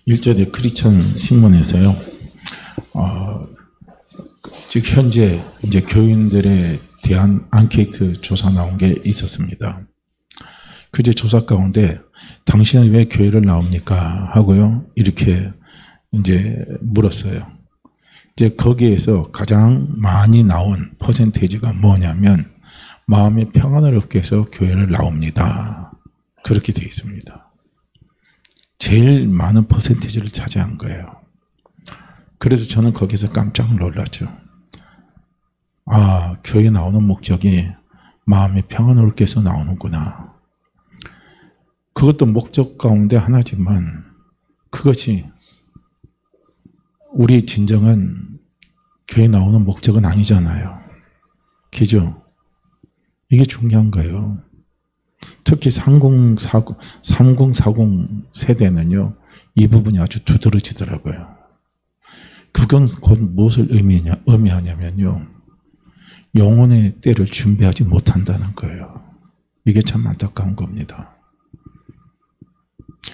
일제대 크리스천 신문에서요. 즉 현재 이제 교인들에 대한 앙케이트 조사 나온 게 있었습니다. 그 이제 조사 가운데 당신은 왜 교회를 나옵니까? 하고요. 이렇게 이제 물었어요. 이제 거기에서 가장 많이 나온 퍼센테이지가 뭐냐면 마음의 평안을 얻기 위해서 교회를 나옵니다. 그렇게 되어 있습니다. 제일 많은 퍼센테이지를 차지한 거예요. 그래서 저는 거기서 깜짝 놀랐죠. 아, 교회에 나오는 목적이 마음의 평안을 얻기 위해서 나오는구나. 그것도 목적 가운데 하나지만 그것이 우리 진정한 교회에 나오는 목적은 아니잖아요. 그죠? 이게 중요한 거예요. 특히 3040 세대는요, 이 부분이 아주 두드러지더라고요. 그건 곧 무엇을 의미하냐면요, 영혼의 때를 준비하지 못한다는 거예요. 이게 참 안타까운 겁니다.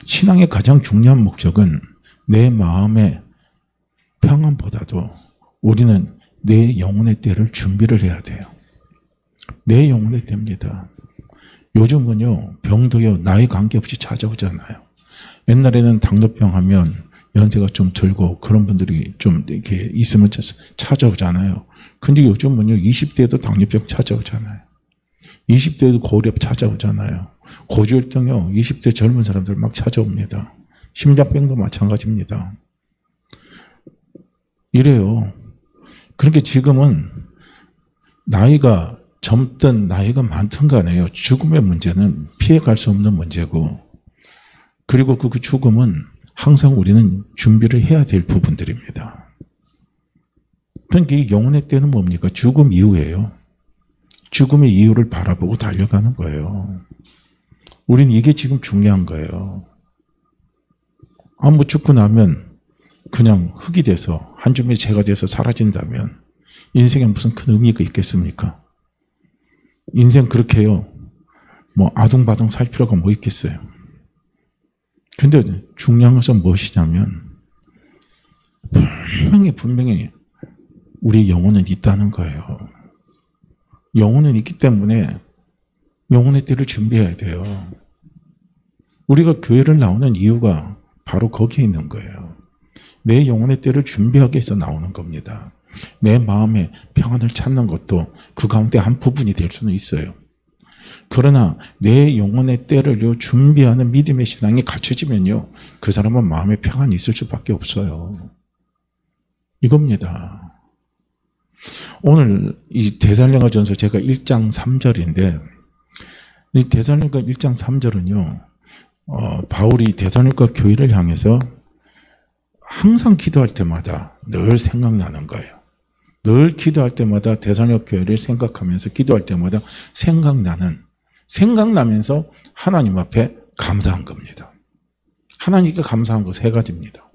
신앙의 가장 중요한 목적은 내 마음의 평안보다도 우리는 내 영혼의 때를 준비를 해야 돼요. 내 영혼의 때입니다. 요즘은요, 병도요, 나이 관계없이 찾아오잖아요. 옛날에는 당뇨병 하면 연세가 좀 들고 그런 분들이 좀 이렇게 있으면 찾아오잖아요. 근데 요즘은요, 20대에도 당뇨병 찾아오잖아요. 20대에도 고혈압 찾아오잖아요. 고지혈증요, 20대 젊은 사람들 막 찾아옵니다. 심장병도 마찬가지입니다. 이래요. 그러니까 지금은 나이가 젊든 나이가 많든 간에요. 죽음의 문제는 피해갈 수 없는 문제고, 그리고 그 죽음은 항상 우리는 준비를 해야 될 부분들입니다. 그러니까 이 영혼의 때는 뭡니까? 죽음 이후예요. 죽음의 이유를 바라보고 달려가는 거예요. 우리는 이게 지금 중요한 거예요. 뭐 죽고 나면 그냥 흙이 돼서 한 줌의 재가 돼서 사라진다면 인생에 무슨 큰 의미가 있겠습니까? 인생 그렇게 해요. 뭐 아둥바둥 살 필요가 뭐 있겠어요. 근데 중요한 것은 무엇이냐면 분명히 우리 영혼은 있다는 거예요. 영혼은 있기 때문에 영혼의 때를 준비해야 돼요. 우리가 교회를 나오는 이유가 바로 거기에 있는 거예요. 내 영혼의 때를 준비하기 위해서 나오는 겁니다. 내 마음의 평안을 찾는 것도 그 가운데 한 부분이 될 수는 있어요. 그러나 내 영혼의 때를 준비하는 믿음의 신앙이 갖춰지면요, 그 사람은 마음의 평안이 있을 수밖에 없어요. 이겁니다. 오늘 이 데살로니가전서 제가 1장 3절인데, 이 데살로니가 1장 3절은요, 바울이 데살로니가 교회를 향해서 항상 기도할 때마다 늘 생각나는 거예요. 늘 기도할 때마다 데살로니가 교회를 생각하면서 기도할 때마다 생각나면서 하나님 앞에 감사한 겁니다. 하나님께 감사한 거 세 가지입니다.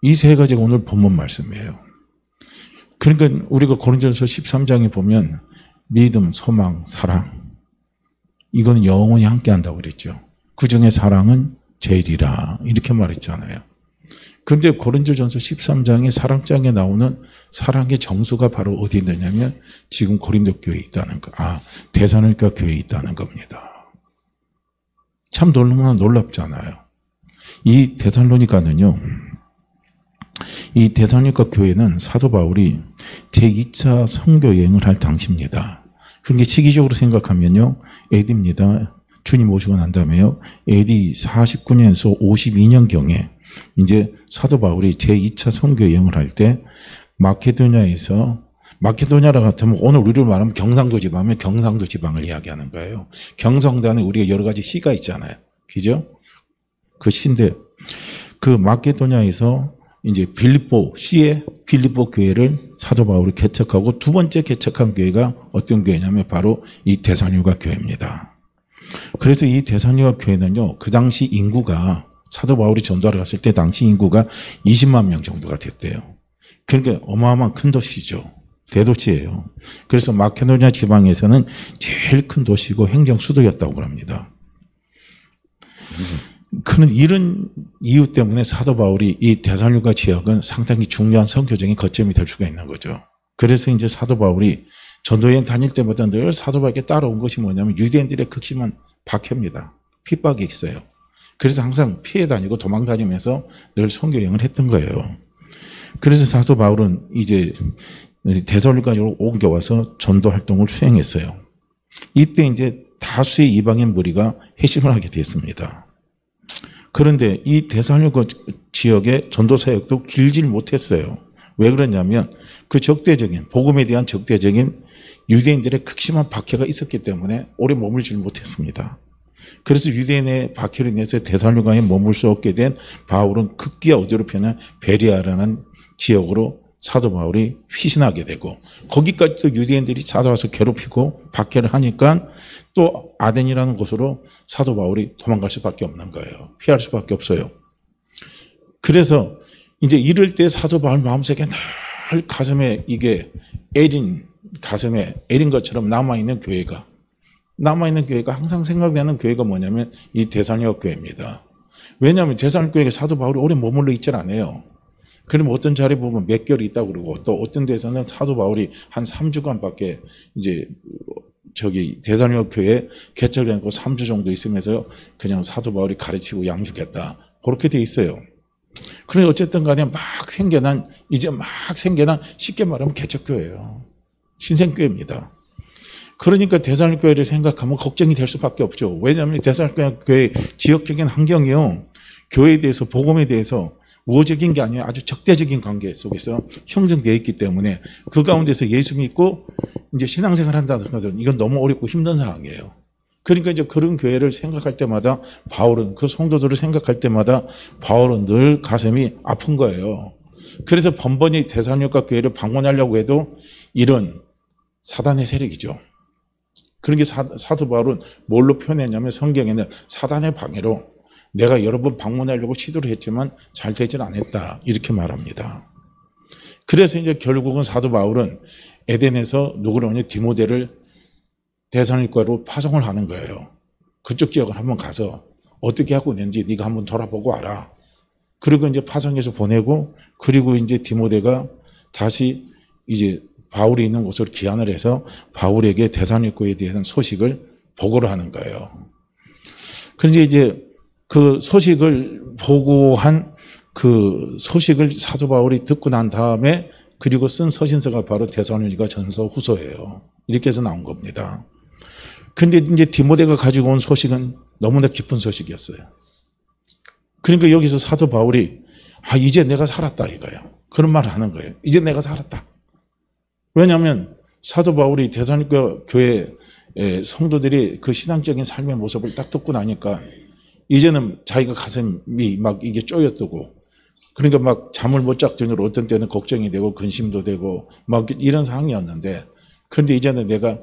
이 세 가지가 오늘 본문 말씀이에요. 그러니까 우리가 고린도전서 13장에 보면 믿음, 소망, 사랑, 이거는 영원히 함께 한다고 그랬죠. 그 중에 사랑은 제일이라 이렇게 말했잖아요. 그런데 고린도전서 13장의 사랑장에 나오는 사랑의 정수가 바로 어디 있느냐면 지금 고린도 교회에 있다는 거, 데살로니가 교회에 있다는 겁니다. 참 너무나 놀랍잖아요. 이 데살로니가는요, 이 데살로니가 교회는 사도 바울이 제2차 선교 여행을 할 당시입니다. 그러니까 시기적으로 생각하면요, AD입니다. 주님 오시고 난 다음에요, AD 49년에서 52년경에 이제 사도 바울이 제2차 선교 여행을 할 때 마케도니아라 같으면 오늘 우리로 말하면 경상도 지방을 이야기하는 거예요. 경상도 안에 우리가 여러 가지 시가 있잖아요. 그죠? 그 시인데 그 마케도니아에서 이제 시의 빌립보 교회를 사도 바울이 개척하고 두 번째 개척한 교회가 어떤 교회냐면 바로 이 데살로니가 교회입니다. 그래서 이 데살로니가 교회는요, 그 당시 인구가 사도 바울이 전도하러 갔을 때 당시 인구가 20만 명 정도가 됐대요. 그러니까 어마어마한 큰 도시죠. 대도시예요. 그래서 마케도니아 지방에서는 제일 큰 도시고 행정 수도였다고 합니다. 그런 이런 이유 때문에 사도 바울이 이 데살로니가 지역은 상당히 중요한 선교적인 거점이 될 수가 있는 거죠. 그래서 이제 사도 바울이 전도여행 다닐 때마다 늘 사도 바울에게 따라온 것이 뭐냐면 유대인들의 극심한 박해입니다. 핍박이 있어요. 그래서 항상 피해 다니고 도망 다니면서 늘 선교여행을 했던 거예요. 그래서 사도 바울은 이제 데살로니가로 옮겨와서 전도 활동을 수행했어요. 이때 이제 다수의 이방인 무리가 회심을 하게 됐습니다. 그런데 이 데살로니가 지역의 전도 사역도 길질 못했어요. 왜 그러냐면 그 적대적인 복음에 대한 적대적인 유대인들의 극심한 박해가 있었기 때문에 오래 머물지 못했습니다. 그래서 유대인의 박해로 인해서 데살로니가에 머물 수 없게 된 바울은 급기야 어디로 편한 베리아라는 지역으로 사도 바울이 휘신하게 되고 거기까지 또 유대인들이 찾아와서 괴롭히고 박해를 하니까 또 아덴이라는 곳으로 사도 바울이 도망갈 수밖에 없는 거예요. 피할 수밖에 없어요. 그래서 이제 이럴 때 사도 바울 마음속에 늘 가슴에 이게 가슴에 애린 것처럼 남아있는 교회가 항상 생각나는 교회가 뭐냐면 이 데살로니가 교회입니다. 왜냐하면 데살로니가 교회에 사도 바울이 오래 머물러 있질 않아요. 그러면 어떤 자리에 보면 몇 개월이 있다고 그러고 또 어떤 데서는 사도 바울이 한 3주간밖에 이제 데살로니가 교회에 개척을 하고 3주 정도 있으면서 그냥 사도 바울이 가르치고 양육했다. 그렇게 돼 있어요. 그런데 어쨌든 간에 이제 막 생겨난 쉽게 말하면 개척교회예요. 신생교회입니다. 그러니까 데살로니가 교회를 생각하면 걱정이 될 수밖에 없죠. 왜냐하면 데살로니가 교회 지역적인 환경이요. 교회에 대해서 복음에 대해서 우호적인 게 아니라 아주 적대적인 관계 속에서 형성되어 있기 때문에 그 가운데서 예수 믿고 이제 신앙생활 한다는 것은 이건 너무 어렵고 힘든 상황이에요. 그러니까 이제 그런 교회를 생각할 때마다 그 성도들을 생각할 때마다 바울은 늘 가슴이 아픈 거예요. 그래서 번번이 데살로니가 교회를 방문하려고 해도 이런 사단의 세력이죠. 그러니까 사도 바울은 뭘로 표현했냐면 성경에는 사단의 방해로 내가 여러 번 방문하려고 시도를 했지만 잘 되질 않았다. 이렇게 말합니다. 그래서 이제 결국은 사도 바울은 에덴에서 누구를 디모데를 데살로니가로 파송을 하는 거예요. 그쪽 지역을 한번 가서 어떻게 하고 있는지 네가 한번 돌아보고 와라. 그리고 이제 파송해서 보내고 그리고 이제 디모데가 다시 이제 바울이 있는 곳으로 귀환을 해서 바울에게 데살로니가에 대한 소식을 보고를 하는 거예요. 그런데 이제 그 소식을 보고한 그 소식을 사도 바울이 듣고 난 다음에 그리고 쓴 서신서가 바로 데살로니가 전서 후서예요. 이렇게 해서 나온 겁니다. 그런데 이제 디모데가 가지고 온 소식은 너무나 기쁜 소식이었어요. 그러니까 여기서 사도 바울이 이제 내가 살았다 이거예요. 그런 말을 하는 거예요. 이제 내가 살았다. 왜냐하면 사도 바울이 데살로니가 교회 성도들이 그 신앙적인 삶의 모습을 딱 듣고 나니까 이제는 자기가 가슴이 막 이게 쪼였다고 그러니까 막 잠을 못 잘 정도로 어떤 때는 걱정이 되고 근심도 되고 막 이런 상황이었는데 그런데 이제는 내가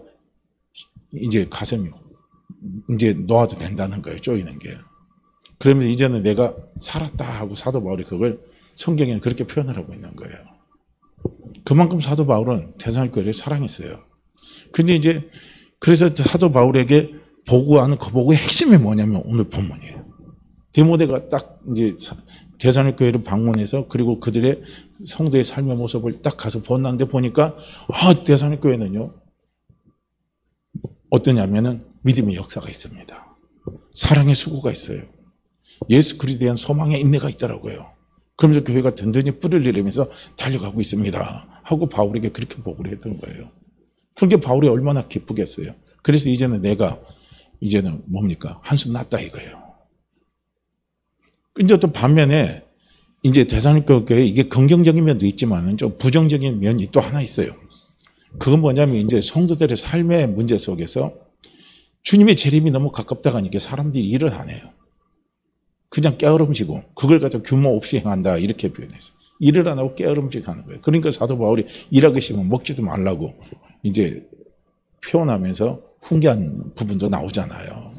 이제 가슴이 이제 놓아도 된다는 거예요. 쪼이는 게. 그러면서 이제는 내가 살았다 하고 사도 바울이 그걸 성경에는 그렇게 표현을 하고 있는 거예요. 그만큼 사도 바울은 데살로니가 교회를 사랑했어요. 근데 이제 그래서 사도 바울에게 보고하는 그 보고의 핵심이 뭐냐면 오늘 본문이에요. 디모데가 딱 이제 데살로니가 교회를 방문해서 그리고 그들의 성도의 삶의 모습을 딱 가서 보았는데 보니까 데살로니가 교회는요 어떠냐면은 믿음의 역사가 있습니다. 사랑의 수고가 있어요. 예수 그리스도에 대한 소망의 인내가 있더라고요. 그러면서 교회가 든든히 뿔을 내리면서 달려가고 있습니다. 하고 바울에게 그렇게 보고를 했던 거예요. 그게 바울이 얼마나 기쁘겠어요. 그래서 이제는 뭡니까? 한숨 났다 이거예요. 이제 또 반면에 이제 데살로니가 교회 이게 긍정적인 면도 있지만은 좀 부정적인 면이 또 하나 있어요. 그건 뭐냐면 이제 성도들의 삶의 문제 속에서 주님의 재림이 너무 가깝다가 하니까 사람들이 일을 안 해요. 그냥 깨어름지고 그걸 갖다 규모 없이 행한다 이렇게 표현했어요. 일을 안 하고 깨어름지고 하는 거예요. 그러니까 사도 바울이 일하기 싫으면 먹지도 말라고 이제 표현하면서 훈계한 부분도 나오잖아요.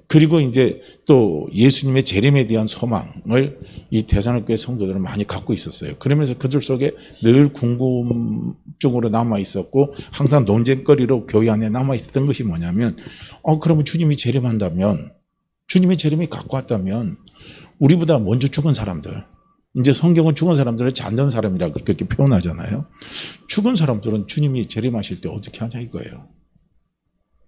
그리고 이제 또 예수님의 재림에 대한 소망을 이 데살로니가 교회 성도들은 많이 갖고 있었어요. 그러면서 그들 속에 늘 궁금증으로 남아 있었고 항상 논쟁거리로 교회 안에 남아 있었던 것이 뭐냐면 그러면 주님이 재림한다면 주님의 재림이 가까웠다면 우리보다 먼저 죽은 사람들, 이제 성경은 죽은 사람들을 잠든 사람이라고 그렇게 표현하잖아요. 죽은 사람들은 주님이 재림하실 때 어떻게 하냐 이거예요.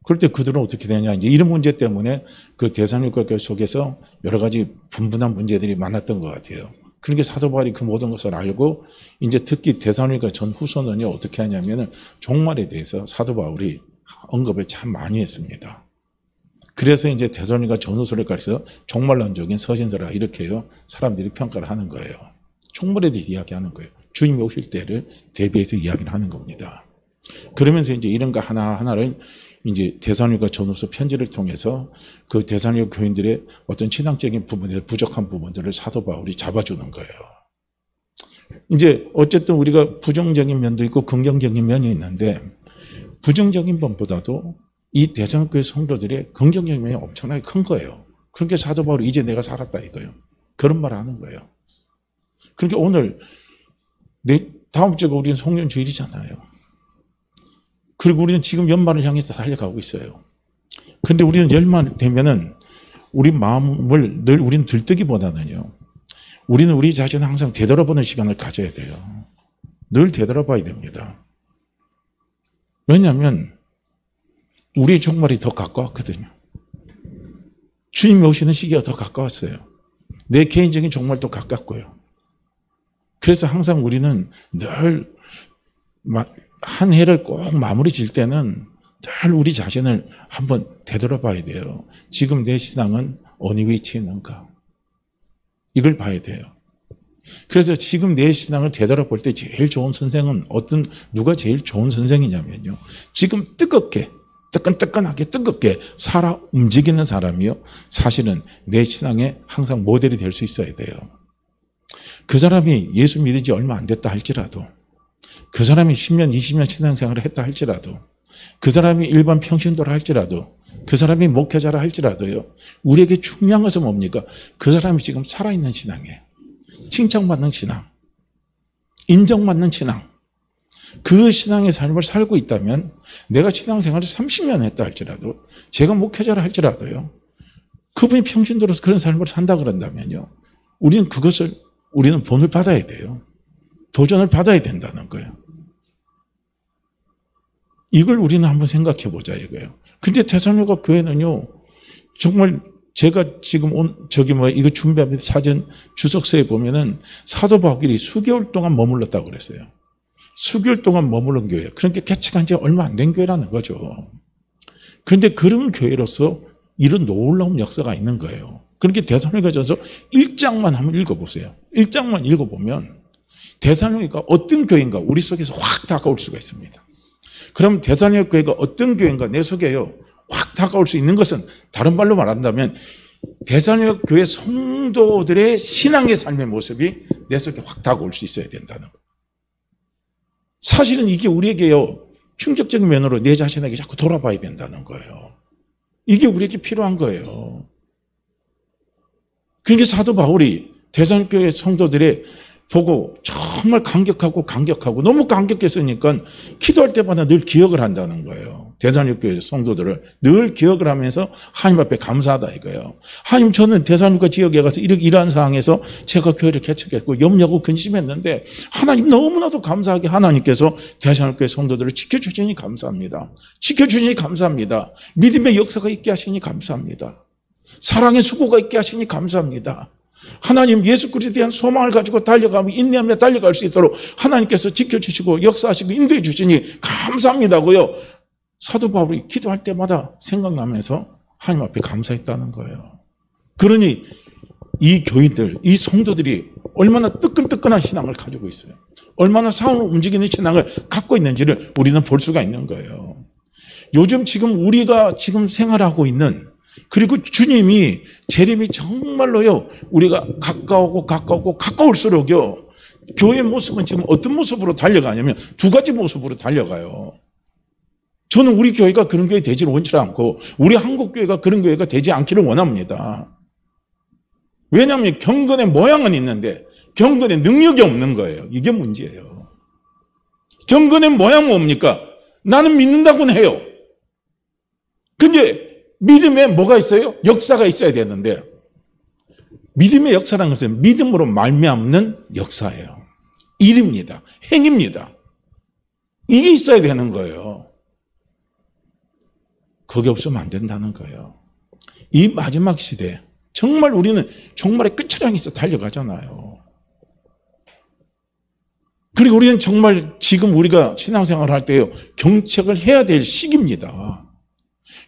그럴 때 그들은 어떻게 되냐. 이제 이런 문제 때문에 그 대산육가 교회 속에서 여러 가지 분분한 문제들이 많았던 것 같아요. 그러니까 사도 바울이 그 모든 것을 알고 이제 특히 대살로니가 전 후서는요 어떻게 하냐면은 종말에 대해서 사도 바울이 언급을 참 많이 했습니다. 그래서 이제 대살로니가 전후서를 가르쳐서 종말론적인 서신서라 이렇게요 사람들이 평가를 하는 거예요. 종말에 대해 이야기하는 거예요. 주님이 오실 때를 대비해서 이야기를 하는 겁니다. 그러면서 이제 이런 거 하나하나를 이제 대살로니가 전후서 편지를 통해서 그 대살로니가 교인들의 어떤 신앙적인 부분에서 부족한 부분들을 사도 바울이 잡아주는 거예요. 이제 어쨌든 우리가 부정적인 면도 있고 긍정적인 면이 있는데 부정적인 면보다도 이 대살로니가 성도들의 긍정적인 면이 엄청나게 큰 거예요. 그러니까 사도 바울이 이제 내가 살았다 이거예요. 그런 말을 하는 거예요. 그러니까 오늘 다음 주가 우리는 송년주일이잖아요. 그리고 우리는 지금 연말을 향해서 달려가고 있어요. 그런데 우리는 연말 되면은 우리 마음을 늘 우리는 들뜨기보다는요. 우리는 우리 자신을 항상 되돌아보는 시간을 가져야 돼요. 늘 되돌아봐야 됩니다. 왜냐하면 우리의 종말이 더 가까웠거든요. 주님이 오시는 시기가 더 가까웠어요. 내 개인적인 종말도 가깝고요. 그래서 항상 우리는 늘 한 해를 꼭 마무리 질 때는 늘 우리 자신을 한번 되돌아봐야 돼요. 지금 내 신앙은 어느 위치에 있는가? 이걸 봐야 돼요. 그래서 지금 내 신앙을 되돌아볼 때 제일 좋은 선생은 누가 제일 좋은 선생이냐면요. 지금 뜨끈뜨끈하게 살아 움직이는 사람이요. 사실은 내 신앙에 항상 모델이 될 수 있어야 돼요. 그 사람이 예수 믿은 지 얼마 안 됐다 할지라도 그 사람이 10년, 20년 신앙생활을 했다 할지라도 그 사람이 일반 평신도라 할지라도 그 사람이 목회자라 할지라도요. 우리에게 중요한 것은 뭡니까? 그 사람이 지금 살아있는 신앙에 칭찬받는 신앙, 인정받는 신앙 그 신앙의 삶을 살고 있다면 내가 신앙생활을 30년 했다 할지라도 제가 목회자라 할지라도요. 그분이 평신도로서 그런 삶을 산다 그런다면요. 우리는 본을 받아야 돼요. 도전을 받아야 된다는 거예요. 이걸 우리는 한번 생각해 보자 이거예요. 근데 대살로니가 교회는요, 정말 제가 지금 이거 준비하면서 찾은 주석서에 보면은 사도 바울이 수개월 동안 머물렀다고 그랬어요. 수개월 동안 머무른 교회. 그러니까 개척한 지 얼마 안 된 교회라는 거죠. 그런데 그런 교회로서 이런 놀라운 역사가 있는 거예요. 그렇게 대살로니가전서 1장만 한번 읽어보세요. 1장만 읽어보면 대살로니가 어떤 교회인가 우리 속에서 확 다가올 수가 있습니다. 그럼 대살로니가 교회가 어떤 교회인가 내 속에요 확 다가올 수 있는 것은 다른 말로 말한다면 대살로니가 교회 성도들의 신앙의 삶의 모습이 내 속에 확 다가올 수 있어야 된다는 거예요. 사실은 이게 우리에게요 충격적인 면으로 내 자신에게 자꾸 돌아봐야 된다는 거예요. 이게 우리에게 필요한 거예요. 그러니까 사도 바울이 대살로니가 교회 성도들의 보고 정말 감격하고 너무 감격했으니까 기도할 때마다 늘 기억을 한다는 거예요. 대살로니가 교회 성도들을 늘 기억을 하면서 하나님 앞에 감사하다 이거예요. 하나님 저는 대살로니가 지역에 가서 이러한 상황에서 제가 교회를 개척했고 염려하고 근심했는데 하나님 너무나도 감사하게 하나님께서 대살로니가 교회 성도들을 지켜주시니 감사합니다. 지켜주시니 감사합니다. 믿음의 역사가 있게 하시니 감사합니다. 사랑의 수고가 있게 하시니 감사합니다. 하나님 예수 그리스도에 대한 소망을 가지고 달려가며 인내하며 달려갈 수 있도록 하나님께서 지켜주시고 역사하시고 인도해 주시니 감사합니다고요. 사도 바울이 기도할 때마다 생각나면서 하나님 앞에 감사했다는 거예요. 그러니 이 교인들, 이 성도들이 얼마나 뜨끈뜨끈한 신앙을 가지고 있어요. 얼마나 사원을 움직이는 신앙을 갖고 있는지를 우리는 볼 수가 있는 거예요. 요즘 지금 우리가 지금 생활하고 있는 그리고 주님이 재림이 정말로요 우리가 가까울수록요 교회의 모습은 지금 어떤 모습으로 달려가냐면 두 가지 모습으로 달려가요. 저는 우리 교회가 그런 교회 되지를 원치 않고 우리 한국 교회가 그런 교회가 되지 않기를 원합니다. 왜냐하면 경건의 모양은 있는데 경건의 능력이 없는 거예요. 이게 문제예요. 경건의 모양은 뭡니까? 나는 믿는다고는 해요. 근데 믿음에 뭐가 있어요? 역사가 있어야 되는데 믿음의 역사라는 것은 믿음으로 말미암는 역사예요. 일입니다. 행입니다. 이게 있어야 되는 거예요. 그게 없으면 안 된다는 거예요. 이 마지막 시대에 정말 우리는 종말의 끝자락에서 달려가잖아요. 그리고 우리는 정말 지금 우리가 신앙생활을 할 때요, 경책을 해야 될 시기입니다.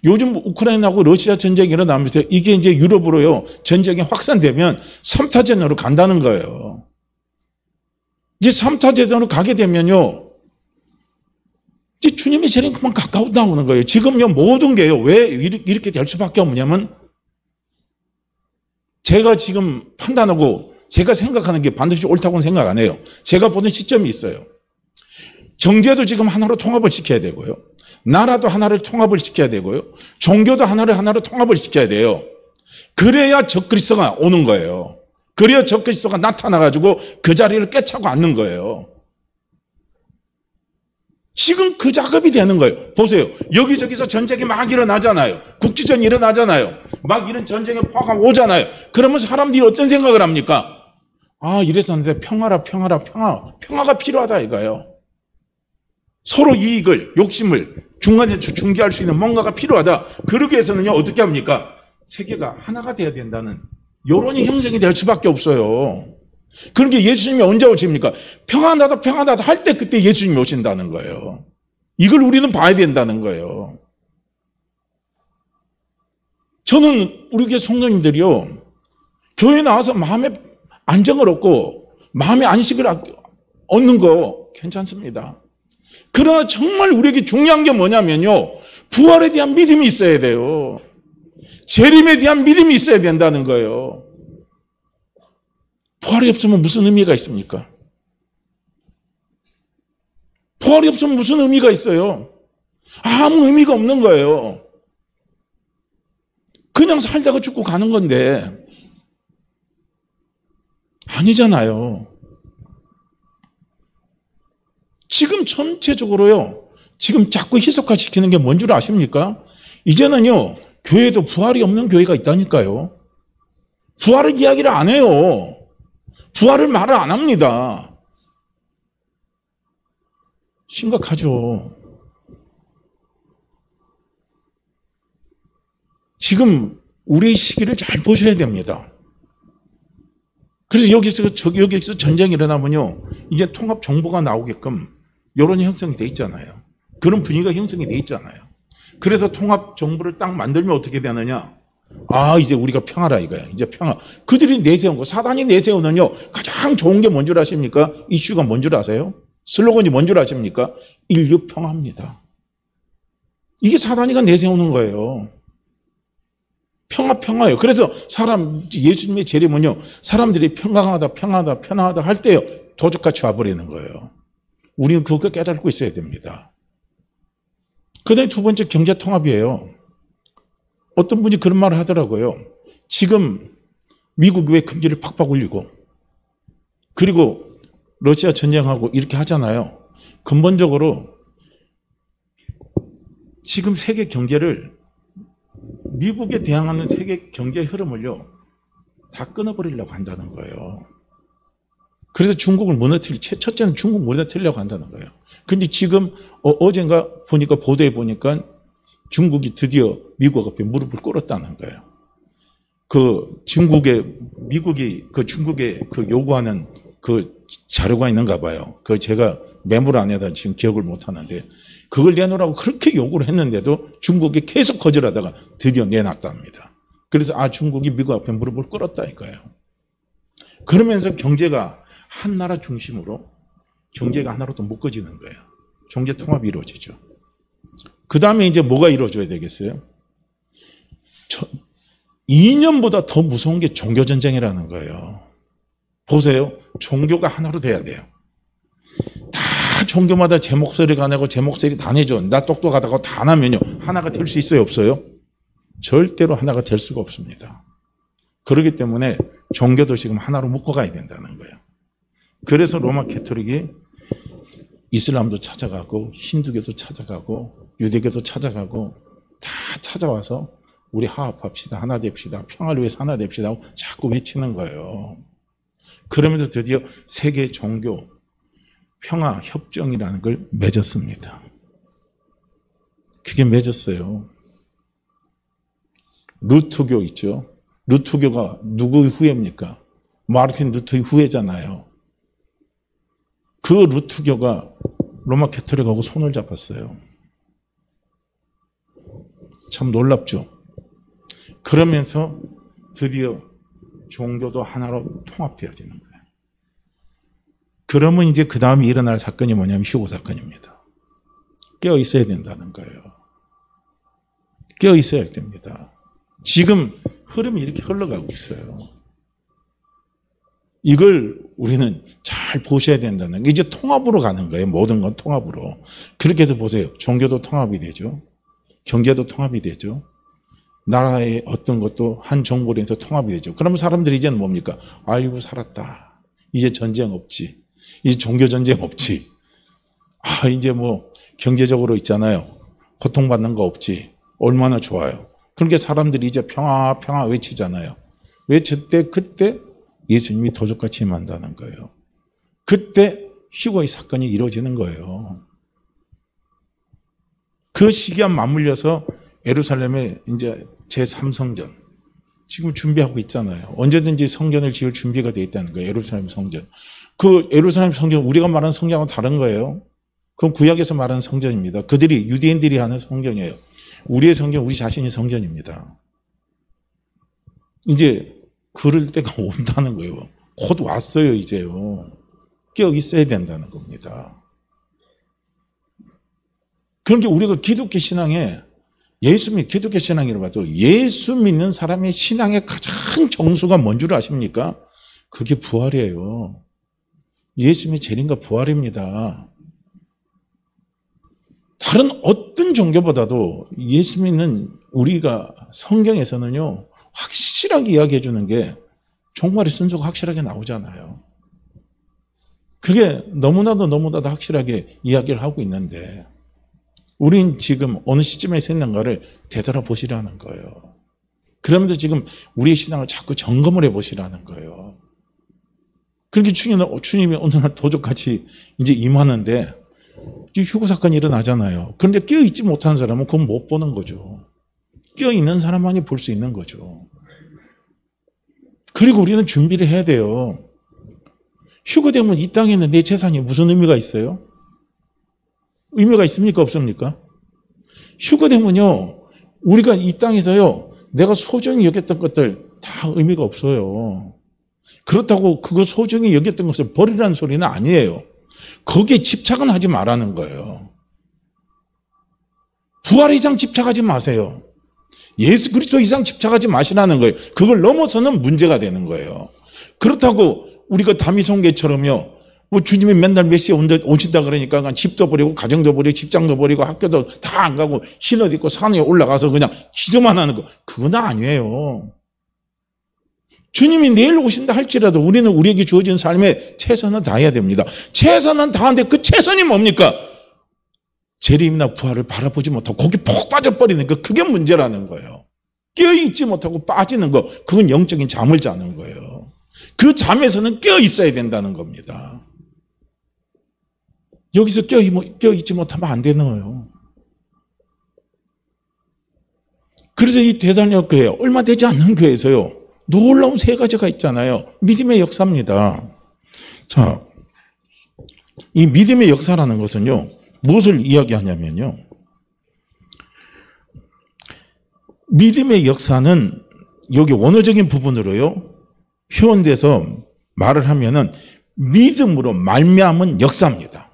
요즘 우크라이나하고 러시아 전쟁이 일어나면서 이게 이제 유럽으로요, 전쟁이 확산되면 3차 대전으로 간다는 거예요. 이제 3차 대전으로 가게 되면요, 이제 주님의 재림 그만 가까워 나오는 거예요. 지금요, 모든 게요, 왜 이렇게 될 수밖에 없냐면, 제가 지금 판단하고 제가 생각하는 게 반드시 옳다고는 생각 안 해요. 제가 보는 시점이 있어요. 경제도 지금 하나로 통합을 시켜야 되고요. 나라도 하나를 통합을 시켜야 되고요. 종교도 하나로 통합을 시켜야 돼요. 그래야 적그리스도가 오는 거예요. 그래야 적그리스도가 나타나가지고 그 자리를 꿰차고 앉는 거예요. 지금 그 작업이 되는 거예요. 보세요. 여기저기서 전쟁이 막 일어나잖아요. 국지전이 일어나잖아요. 막 이런 전쟁의 포화가 오잖아요. 그러면 사람들이 어떤 생각을 합니까? 아, 이랬었는데 평화가 필요하다 이거예요. 서로 이익을, 욕심을 중간에서 중개할 수 있는 뭔가가 필요하다. 그러기 위해서는요, 어떻게 합니까? 세계가 하나가 돼야 된다는 여론이 형성이 될 수밖에 없어요. 그러니까 예수님이 언제 오십니까? 평안하다 할 때 그때 예수님이 오신다는 거예요. 이걸 우리는 봐야 된다는 거예요. 저는 우리 교회 성도님들이요, 교회 나와서 마음에 안정을 얻고 마음의 안식을 얻는 거 괜찮습니다. 그러나 정말 우리에게 중요한 게 뭐냐면요, 부활에 대한 믿음이 있어야 돼요. 재림에 대한 믿음이 있어야 된다는 거예요. 부활이 없으면 무슨 의미가 있습니까? 부활이 없으면 무슨 의미가 있어요? 아무 의미가 없는 거예요. 그냥 살다가 죽고 가는 건데 아니잖아요. 지금 전체적으로요, 지금 자꾸 희석화시키는 게 뭔 줄 아십니까? 이제는요, 교회도 부활이 없는 교회가 있다니까요. 부활을 이야기를 안 해요. 부활을 말을 안 합니다. 심각하죠. 지금 우리의 시기를 잘 보셔야 됩니다. 그래서 여기서 전쟁이 일어나면요, 이제 통합 정부가 나오게끔 여론이 형성이 돼 있잖아요. 그런 분위기가 형성이 돼 있잖아요. 그래서 통합 정부를 딱 만들면 어떻게 되느냐? 아, 이제 우리가 평화라 이거야. 이제 평화. 그들이 내세운 거, 사단이 내세우는요, 가장 좋은 게 뭔 줄 아십니까? 이슈가 뭔 줄 아세요? 슬로건이 뭔 줄 아십니까? 인류 평화입니다. 이게 사단이가 내세우는 거예요. 평화예요. 그래서 예수님의 재림은요, 사람들이 평안하다 할 때요, 도적같이 와버리는 거예요. 우리는 그거 깨닫고 있어야 됩니다. 그 다음에 두 번째 경제통합이에요. 어떤 분이 그런 말을 하더라고요. 지금 미국이 왜 금리를 팍팍 올리고, 그리고 러시아 전쟁하고 이렇게 하잖아요. 근본적으로 지금 세계 경제를, 미국에 대항하는 세계 경제 흐름을요, 다 끊어버리려고 한다는 거예요. 그래서 중국을 첫째는 중국 무너뜨리려고 한다는 거예요. 근데 지금 어젠가 보니까 보도에 보니까 중국이 드디어 미국 앞에 무릎을 꿇었다는 거예요. 미국이 중국에 요구하는 그 자료가 있는가 봐요. 제가 메모를 안에다 지금 기억을 못 하는데, 그걸 내놓으라고 그렇게 요구를 했는데도 중국이 계속 거절하다가 드디어 내놨답니다. 그래서 중국이 미국 앞에 무릎을 꿇었다 이거예요. 그러면서 경제가 한 나라 중심으로 경제가 하나로 또 묶어지는 거예요. 경제 통합이 이루어지죠. 그 다음에 이제 뭐가 이루어져야 되겠어요? 이념보다 더 무서운 게 종교전쟁이라는 거예요. 보세요. 종교가 하나로 돼야 돼요. 다 종교마다 제 목소리가 내고 제 목소리 다 내죠. 나 똑똑하다고 다 안 하면요, 하나가 될 수 있어요, 없어요? 절대로 하나가 될 수가 없습니다. 그렇기 때문에 종교도 지금 하나로 묶어가야 된다는 거예요. 그래서 로마 캐토릭이 이슬람도 찾아가고 힌두교도 찾아가고 유대교도 찾아가고 다 찾아와서 우리 화합합시다. 하나 됩시다. 평화를 위해서 하나 됩시다. 하고 자꾸 외치는 거예요. 그러면서 드디어 세계 종교 평화 협정이라는 걸 맺었습니다. 그게 맺었어요. 루터교 있죠. 루터교가 누구의 후예입니까? 마르틴 루터의 후예잖아요. 그 루터교가 로마 가톨릭하고 손을 잡았어요. 참 놀랍죠. 그러면서 드디어 종교도 하나로 통합되어지는 거예요. 그러면 이제 그 다음에 일어날 사건이 뭐냐면 휴거 사건입니다. 깨어 있어야 된다는 거예요. 깨어 있어야 됩니다. 지금 흐름이 이렇게 흘러가고 있어요. 이걸 우리는 잘 보셔야 된다는 게 이제 통합으로 가는 거예요. 모든 건 통합으로. 그렇게 해서 보세요. 종교도 통합이 되죠. 경제도 통합이 되죠. 나라의 어떤 것도 한 정보로 해서 통합이 되죠. 그러면 사람들이 이제는 뭡니까? 아이고 살았다. 이제 전쟁 없지. 이제 종교 전쟁 없지. 아 이제 뭐 경제적으로 있잖아요. 고통받는 거 없지. 얼마나 좋아요. 그러니까 사람들이 이제 평화 평화 외치잖아요. 외칠 때 그때 예수님이 도적같이 임한다는 거예요. 그때 휴거의 사건이 이루어지는 거예요. 그 시기와 맞물려서 예루살렘에 이제 제3성전 지금 준비하고 있잖아요. 언제든지 성전을 지을 준비가 되어 있다는 거예요. 예루살렘 성전. 그 예루살렘 성전 우리가 말하는 성전하고 다른 거예요. 그건 구약에서 말하는 성전입니다. 그들이 유대인들이 하는 성전이에요. 우리의 성전, 우리 자신이 성전입니다. 이제 그럴 때가 온다는 거예요. 곧 왔어요, 이제요. 깨어 있어야 된다는 겁니다. 그러니까 우리가 기독교 신앙에 기독교 신앙이라고 봐도 예수 믿는 사람의 신앙의 가장 정수가 뭔 줄 아십니까? 그게 부활이에요. 예수님의 재림과 부활입니다. 다른 어떤 종교보다도 예수 믿는 우리가 성경에서는요, 확실하게 이야기해 주는 게 종말의 순서가 확실하게 나오잖아요. 그게 너무나도 확실하게 이야기를 하고 있는데 우린 지금 어느 시점에서 있는가를 되돌아보시라는 거예요. 그러면서 지금 우리의 신앙을 자꾸 점검을 해보시라는 거예요. 그렇게 주님이 어느 날 도적같이 이제 임하는데 휴거 사건이 일어나잖아요. 그런데 깨어있지 못한 사람은 그건 못 보는 거죠. 깨어있는 사람만이 볼 수 있는 거죠. 그리고 우리는 준비를 해야 돼요. 휴거되면 이 땅에 있는 내 재산이 무슨 의미가 있어요? 의미가 있습니까? 없습니까? 휴거되면요, 우리가 이 땅에서요, 내가 소중히 여겼던 것들 다 의미가 없어요. 그렇다고 그거 소중히 여겼던 것을 버리라는 소리는 아니에요. 거기에 집착은 하지 말라는 거예요. 부활 이상 집착하지 마세요. 예수 그리스도 이상 집착하지 마시라는 거예요. 그걸 넘어서는 문제가 되는 거예요. 그렇다고 우리가 다미송계처럼요, 뭐 주님이 맨날 몇 시에 오신다 그러니까 집도 버리고 가정도 버리고 직장도 버리고 학교도 다 안 가고 흰옷 입고 산에 올라가서 그냥 기도만 하는 거, 그건 아니에요. 주님이 내일 오신다 할지라도 우리는 우리에게 주어진 삶에 최선을 다해야 됩니다. 최선은 다하는데 그 최선이 뭡니까? 재림이나 부활을 바라보지 못하고 거기 푹 빠져버리는 거, 그게 문제라는 거예요. 깨어있지 못하고 빠지는 거, 그건 영적인 잠을 자는 거예요. 그 잠에서는 깨어있어야 된다는 겁니다. 여기서 깨어있지 못하면 안 되는 거예요. 그래서 이 대단역 교회, 얼마 되지 않는 교회에서요, 놀라운 세 가지가 있잖아요. 믿음의 역사입니다. 자, 이 믿음의 역사라는 것은요, 무엇을 이야기하냐면요, 믿음의 역사는 여기 원어적인 부분으로요, 표현돼서 말을 하면은 믿음으로 말미암은 역사입니다.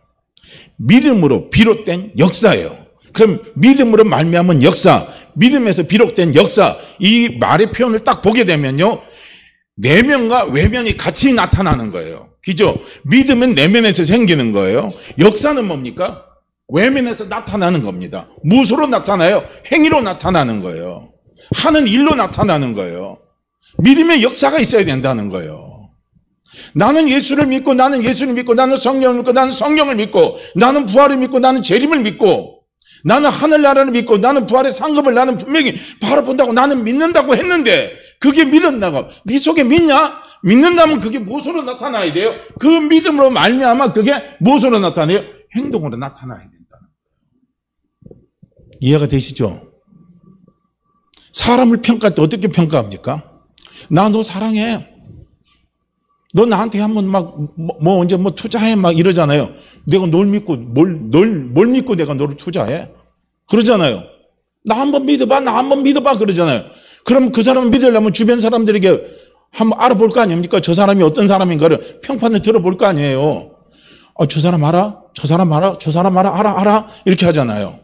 믿음으로 비롯된 역사예요. 그럼 믿음으로 말미암은 역사, 믿음에서 비롯된 역사, 이 말의 표현을 딱 보게 되면요, 내면과 외면이 같이 나타나는 거예요. 그죠? 믿음은 내면에서 생기는 거예요. 역사는 뭡니까? 외면에서 나타나는 겁니다. 무엇으로 나타나요? 행위로 나타나는 거예요. 하는 일로 나타나는 거예요. 믿음의 역사가 있어야 된다는 거예요. 나는 예수를 믿고, 나는 예수를 믿고, 나는 성령을 믿고, 나는 성령을 믿고, 나는 부활을 믿고, 나는 재림을 믿고, 나는 하늘나라를 믿고 나는 부활의 상급을 나는 분명히 바라본다고 나는 믿는다고 했는데 그게 믿었나가? 네 속에 믿냐? 믿는다면 그게 무엇으로 나타나야 돼요? 그 믿음으로 말미암아 그게 무엇으로 나타나요? 행동으로 나타나야 된다는 거예요. 이해가 되시죠? 사람을 평가할 때 어떻게 평가합니까? 나 너 사랑해. 너 나한테 한번 언제 투자해 막 이러잖아요. 내가 널 믿고 뭘 믿고 내가 너를 투자해? 그러잖아요. 나 한번 믿어봐 그러잖아요. 그럼 그 사람을 믿으려면 주변 사람들에게 한번 알아볼 거 아닙니까? 저 사람이 어떤 사람인가를 평판을 들어볼 거 아니에요. 저 사람 알아? 저 사람 알아? 저 사람 알아? 알아? 이렇게 하잖아요.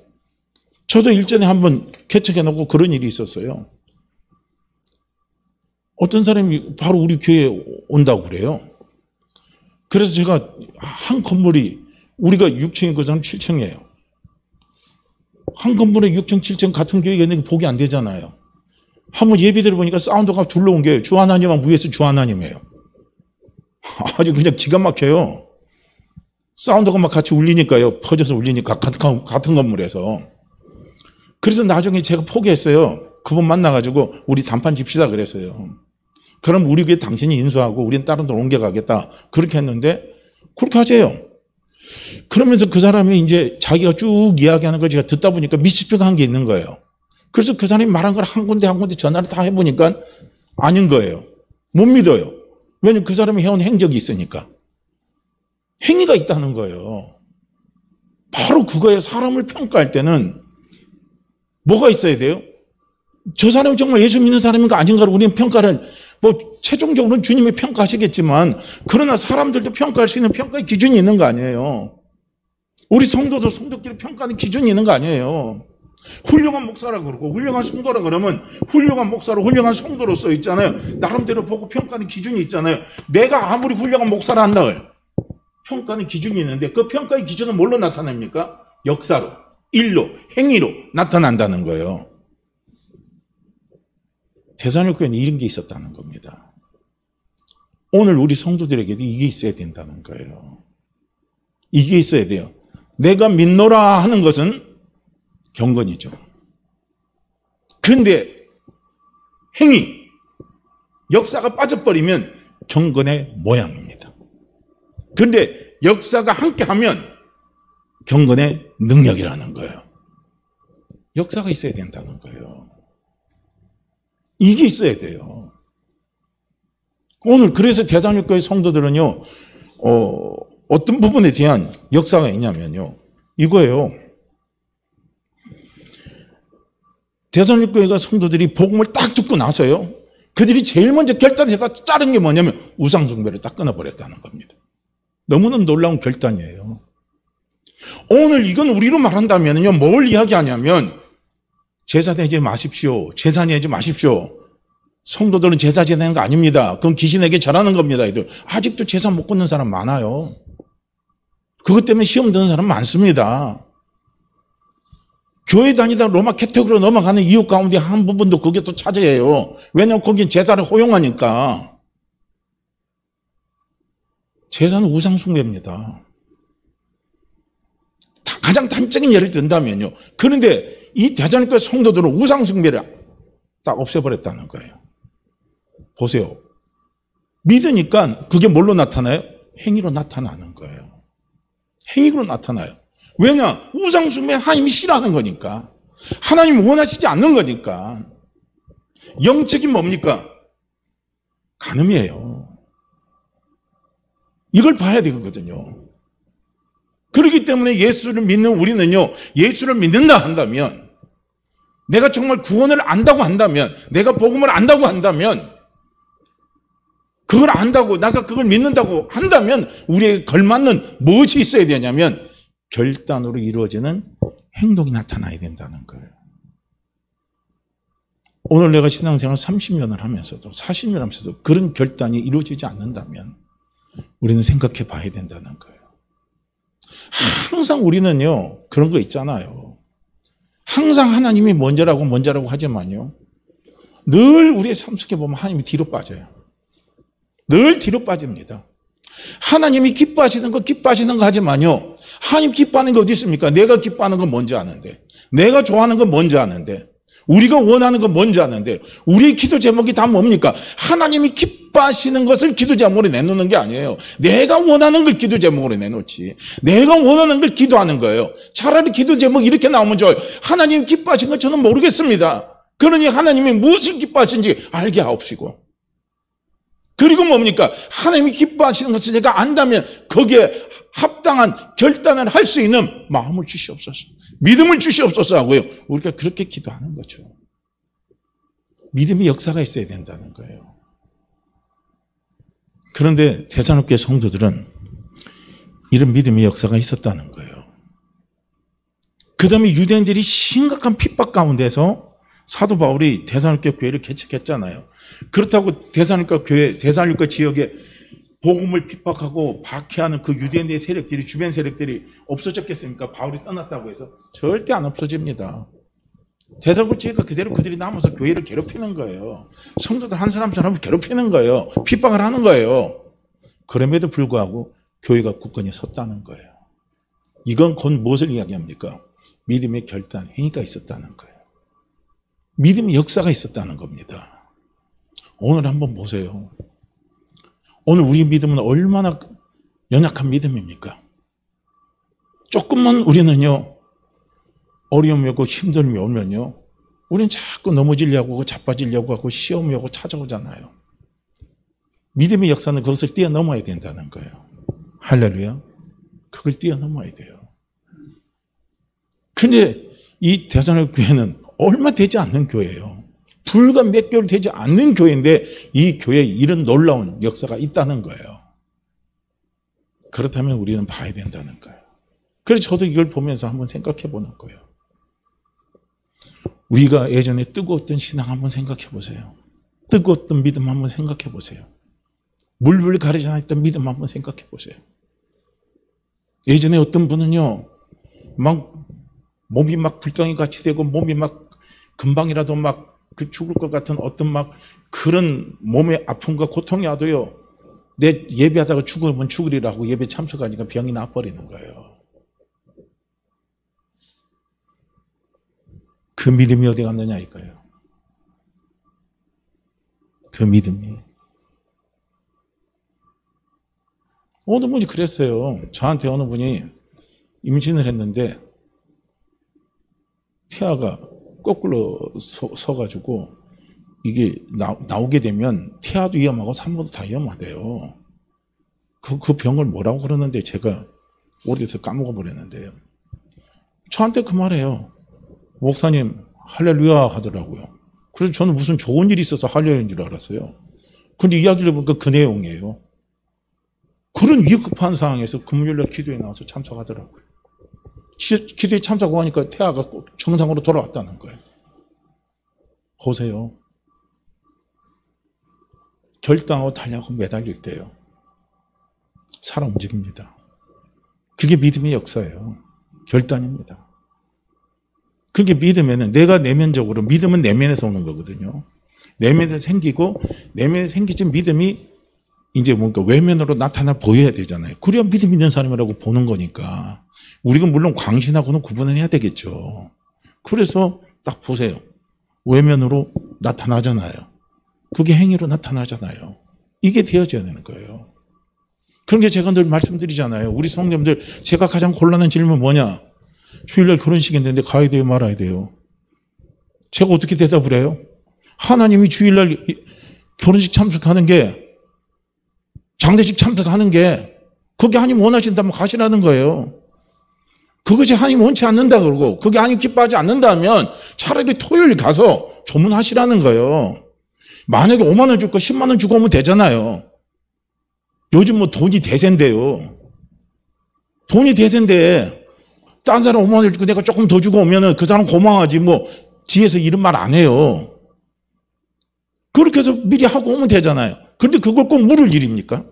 저도 일전에 한번 개척해 놓고 그런 일이 있었어요. 어떤 사람이 바로 우리 교회에 온다고 그래요. 그래서 제가 한 건물이 우리가 6층이고 저는 7층이에요. 한 건물에 6층, 7층 같은 교회가 있는 게 보기 안 되잖아요. 한번 예배 들어보니까 사운드가 둘러온 게 주 하나님하고 위에서 주 하나님이에요. 아주 그냥 기가 막혀요. 사운드가 막 같이 울리니까요. 퍼져서 울리니까 같은 건물에서. 그래서 나중에 제가 포기했어요. 그분 만나가지고 우리 단판 집시다 그랬어요. 그럼 우리 교회 당신이 인수하고 우리는 다른 데로 옮겨가겠다. 그렇게 했는데 그렇게 하재요. 그러면서 그 사람이 이제 자기가 쭉 이야기하는 걸 제가 듣다 보니까 미스픽한 게 있는 거예요. 그래서 그 사람이 말한 걸 한 군데 전화를 다 해보니까 아닌 거예요. 못 믿어요. 왜냐면 그 사람이 해온 행적이 있으니까. 행위가 있다는 거예요. 바로 그거예요. 사람을 평가할 때는 뭐가 있어야 돼요? 저 사람이 정말 예수 믿는 사람인가 아닌가를 우리는 평가를 최종적으로는 주님이 평가하시겠지만 그러나 사람들도 평가할 수 있는 평가의 기준이 있는 거 아니에요. 우리 성도도 성도끼리 평가하는 기준이 있는 거 아니에요. 훌륭한 목사라 그러고 훌륭한 성도라 그러면 훌륭한 목사로 훌륭한 성도로 써 있잖아요. 나름대로 보고 평가하는 기준이 있잖아요. 내가 아무리 훌륭한 목사라 한다 평가하는 기준이 있는데 그 평가의 기준은 뭘로 나타납니까? 역사로, 일로, 행위로 나타난다는 거예요. 데살로니가에는 이런 게 있었다는 겁니다. 오늘 우리 성도들에게도 이게 있어야 된다는 거예요. 이게 있어야 돼요. 내가 믿노라 하는 것은 경건이죠. 그런데 행위, 역사가 빠져버리면 경건의 모양입니다. 그런데 역사가 함께하면 경건의 능력이라는 거예요. 역사가 있어야 된다는 거예요. 이게 있어야 돼요. 오늘 그래서 데살로니가의 성도들은요, 어떤 부분에 대한 역사가 있냐면요, 이거예요. 데살로니가 성도들이 복음을 딱 듣고 나서요, 그들이 제일 먼저 결단해서 자른 게 뭐냐면 우상숭배를 딱 끊어버렸다는 겁니다. 너무나 놀라운 결단이에요. 오늘 이건 우리로 말한다면요, 뭘 이야기하냐면 제사 내지 마십시오. 제사 내지 마십시오. 성도들은 제사 지내는 거 아닙니다. 그건 귀신에게 절하는 겁니다. 아직도 제사 못 끊는 사람 많아요. 그것 때문에 시험 드는 사람 많습니다. 교회 다니다 로마 캐토릭으로 넘어가는 이유 가운데 한 부분도 그게 또 차지해요. 왜냐하면 거긴 제사를 허용하니까. 제사는 우상숭배입니다. 가장 단적인 예를 든다면요. 그런데 이 데살로니가 성도들은 우상숭배를 딱 없애버렸다는 거예요. 보세요. 믿으니까 그게 뭘로 나타나요? 행위로 나타나는 거예요. 행위로 나타나요. 왜냐? 우상숭배는 하나님이 싫어하는 거니까. 하나님이 원하시지 않는 거니까. 영적인 뭡니까? 간음이에요. 이걸 봐야 되거든요. 그렇기 때문에 예수를 믿는 우리는요, 예수를 믿는다 한다면, 내가 정말 구원을 안다고 한다면, 내가 복음을 안다고 한다면, 그걸 안다고, 내가 그걸 믿는다고 한다면, 우리에게 걸맞는 무엇이 있어야 되냐면, 결단으로 이루어지는 행동이 나타나야 된다는 거예요. 오늘 내가 신앙생활 30년을 하면서도, 40년 하면서도 그런 결단이 이루어지지 않는다면, 우리는 생각해 봐야 된다는 거예요. 항상 우리는요, 그런 거 있잖아요. 항상 하나님이 먼저라고 하지만요, 늘 우리의 삶 속에 보면 하나님이 뒤로 빠져요. 늘 뒤로 빠집니다. 하나님이 기뻐하시는 거 하지만요, 하나님 기뻐하는 게 어디 있습니까? 내가 기뻐하는 건 뭔지 아는데. 내가 좋아하는 건 뭔지 아는데, 우리가 원하는 건 뭔지 아는데, 우리의 기도 제목이 다 뭡니까? 하나님이 기뻐하시는 것을 기도 제목으로 내놓는 게 아니에요. 내가 원하는 걸 기도 제목으로 내놓지. 내가 원하는 걸 기도하는 거예요. 차라리 기도 제목 이렇게 나오면 좋아요. 하나님 기뻐하신 건 저는 모르겠습니다. 그러니 하나님이 무엇을 기뻐하신지 알게 하옵시고. 그리고 뭡니까? 하나님이 기뻐하시는 것을 제가 안다면 거기에 합당한 결단을 할 수 있는 마음을 주시옵소서. 믿음을 주시옵소서 하고요. 우리가 그렇게 기도하는 거죠. 믿음의 역사가 있어야 된다는 거예요. 그런데 데살로니가 성도들은 이런 믿음의 역사가 있었다는 거예요. 그 다음에 유대인들이 심각한 핍박 가운데서 사도 바울이 데살로니가 교회를 개척했잖아요. 그렇다고 데살로니가 지역에 복음을 핍박하고 박해하는 그 유대인의 세력들이, 주변 세력들이 없어졌겠습니까? 바울이 떠났다고 해서 절대 안 없어집니다. 데살로니가 지역가 그대로 그들이 남아서 교회를 괴롭히는 거예요. 성도들 한 사람처럼 괴롭히는 거예요. 핍박을 하는 거예요. 그럼에도 불구하고 교회가 굳건히 섰다는 거예요. 이건 곧 무엇을 이야기합니까? 믿음의 결단, 행위가 있었다는 거예요. 믿음의 역사가 있었다는 겁니다. 오늘 한번 보세요. 오늘 우리 믿음은 얼마나 연약한 믿음입니까? 조금만 우리는요, 어려움이 오고 힘듦이 오면요, 우리는 자꾸 넘어지려고 하고 자빠지려고 하고 시험이 오고 찾아오잖아요. 믿음의 역사는 그것을 뛰어넘어야 된다는 거예요. 할렐루야. 그걸 뛰어넘어야 돼요. 근데 이 데살로니가 교회는 얼마 되지 않는 교회예요. 불과 몇 개월 되지 않는 교회인데 이 교회에 이런 놀라운 역사가 있다는 거예요. 그렇다면 우리는 봐야 된다는 거예요. 그래서 저도 이걸 보면서 한번 생각해 보는 거예요. 우리가 예전에 뜨거웠던 신앙 한번 생각해 보세요. 뜨거웠던 믿음 한번 생각해 보세요. 물불 가리지 않았던 믿음 한번 생각해 보세요. 예전에 어떤 분은요, 막 몸이 막 불덩이 같이 되고 몸이 막 금방이라도 막 그 죽을 것 같은 어떤 막 그런 몸의 아픔과 고통이 와도요, 내 예배하다가 죽으면 죽으리라고 예배 참석하니까 병이 나버리는 거예요. 그 믿음이 어디 갔느냐 이거예요. 그 믿음이. 어느 분이 그랬어요. 저한테 어느 분이 임신을 했는데 태아가 거꾸로 서가지고 이게 나오게 되면 태아도 위험하고 산모도 다 위험하대요. 그 병을 뭐라고 그러는데 제가 오래돼서 까먹어버렸는데요. 저한테 그 말해요. 목사님 할렐루야 하더라고요. 그래서 저는 무슨 좋은 일이 있어서 할렐루야인 줄 알았어요. 근데 이야기를 보니까 그 내용이에요. 그런 위급한 상황에서 금요일날 기도에 나와서 참석하더라고요. 기도에 참석하고 하니까 태아가 정상으로 돌아왔다는 거예요. 보세요. 결단하고 달려고 매달릴 때요, 살아 움직입니다. 그게 믿음의 역사예요. 결단입니다. 그렇게 믿으면은 내가 내면적으로, 믿음은 내면에서 오는 거거든요. 내면에서 생기고, 내면에 생기진 믿음이 이제 뭔가 외면으로 나타나 보여야 되잖아요. 그래야 믿음 있는 사람이라고 보는 거니까. 우리가 물론 광신하고는 구분을 해야 되겠죠. 그래서 딱 보세요. 외면으로 나타나잖아요. 그게 행위로 나타나잖아요. 이게 되어져야 되는 거예요. 그런 게 제가 늘 말씀드리잖아요. 우리 성도님들, 제가 가장 곤란한 질문 뭐냐? 주일날 결혼식인데 가야 돼요, 말아야 돼요? 제가 어떻게 대답을 해요? 하나님이 주일날 결혼식 참석하는 게, 장례식 참석하는 게, 그게 하나님 원하신다면 가시라는 거예요. 그것이 하나님 원치 않는다 그러고, 그게 하나님 기뻐하지 않는다면 차라리 토요일 가서 조문하시라는 거예요. 만약에 5만 원 줄 거 10만 원 주고 오면 되잖아요. 요즘 뭐 돈이 대세인데요. 돈이 대세인데 딴 사람 5만 원 주고 내가 조금 더 주고 오면은 그 사람 고마워하지, 뭐 뒤에서 이런 말 안 해요. 그렇게 해서 미리 하고 오면 되잖아요. 그런데 그걸 꼭 물을 일입니까?